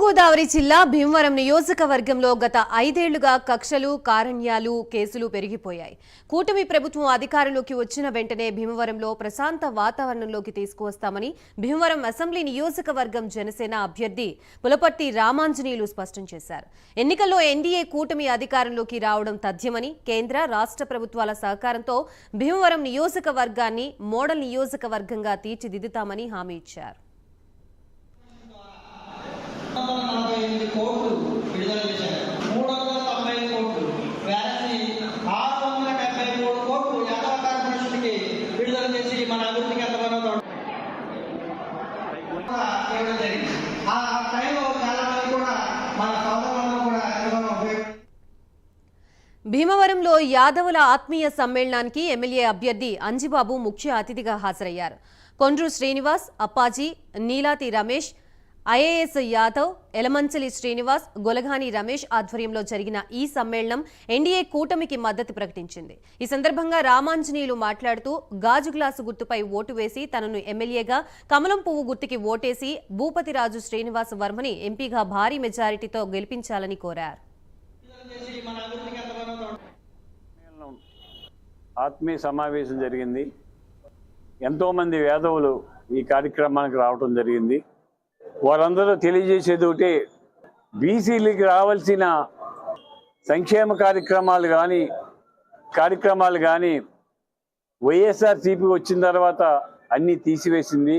తూర్పుగోదావరి జిల్లా భీమవరం నియోజకవర్గంలో గత 5 ఏళ్లుగా కక్షలు కారణ్యాలు కేసులు పెరిగిపోయాయి. కూటమి ప్రభుత్వం అధికారంలోకి వచ్చిన వెంటనే భీమవరంలో ప్రశాంత వాతావరణంలోకి తీసుకువస్తామని భీమవరం అసెంబ్లీ నియోజకవర్గం జనసేన అభ్యర్థి పులపర్తి రామాంజనేయులు స్పష్టం చేశారు. ఎన్నికల్లో ఎన్డీఏ కూటమి అధికారంలోకి రావడం తథ్యమని, కేంద్ర రాష్ట్ర ప్రభుత్వాల సహకారంతో భీమవరం నియోజకవర్గాన్ని మోడల్ నియోజకవర్గంగా తీర్చిదిద్దుతామని హామీ ఇచ్చారు. 348 కోట్లు విడుదల చేశారు. 395 కోట్లు వ్యాలీ 673 కోట్లు యాదవ కార్పొరేషన్కి విడుదల చేసి మన అభివృద్ధికి ఎంతగానో ఇవ్వడం జరిగింది. ఆ టైంలో చాలా మంది కూడా మన సోదరులను కూడా ఎంతగానో భీమవరంలో యాదవుల ఆత్మీయ సమ్మేళనానికి ఎమ్మెల్యే అభ్యర్థి అంజిబాబు ముఖ్య అతిథిగా హాజరయ్యారు. కొండ్రు శ్రీనివాస్, అప్పాజీ, నీలాతి రమేష్, ఐఏఎస్ యాదవ్, ఎలమంచలి శ్రీనివాస్, గొలగాని రమేష్ ఆధ్వర్యంలో జరిగిన ఈ సమ్మేళనం ఎన్డీఏ కూటమికి మద్దతు ప్రకటించింది. ఈ సందర్భంగా రామాంజనేయులు మాట్లాడుతూ గాజు గ్లాసు గుర్తుపై ఓటు వేసి తనను ఎమ్మెల్యేగా, కమలం పువ్వు గుర్తుకి ఓటేసి భూపతిరాజు శ్రీనివాస్ వర్మని ఎంపీగా భారీ మెజారిటీతో గెలిపించాలని కోరారు. ఆత్మీయ సమావేశం జరిగింది. ఎంతోమంది యాదవులు ఈ కార్యక్రమానికి రావడం జరిగింది. వారందరూ తెలియజేసేది ఒకటి, బీసీలకి రావాల్సిన సంక్షేమ కార్యక్రమాలు కానీ వైఎస్ఆర్సీపీ వచ్చిన తర్వాత అన్నీ తీసివేసింది.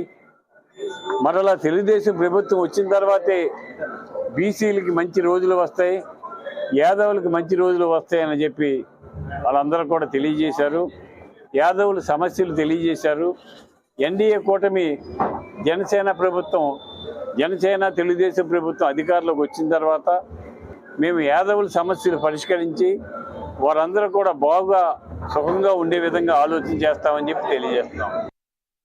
మరలా తెలుగుదేశం ప్రభుత్వం వచ్చిన తర్వాతే బీసీలకి మంచి రోజులు వస్తాయి, యాదవులకు మంచి రోజులు వస్తాయని చెప్పి వాళ్ళందరూ కూడా తెలియజేశారు. యాదవుల సమస్యలు తెలియజేశారు. ఎన్డీఏ కూటమి జనసేన తెలుగుదేశం ప్రభుత్వం అధికారంలోకి వచ్చిన తర్వాత మేము యాదవుల సమస్యలు పరిష్కరించి వారందరూ కూడా బాగా సుఖంగా ఉండే విధంగా ఆలోచన చేస్తామని చెప్పి తెలియజేస్తున్నాం.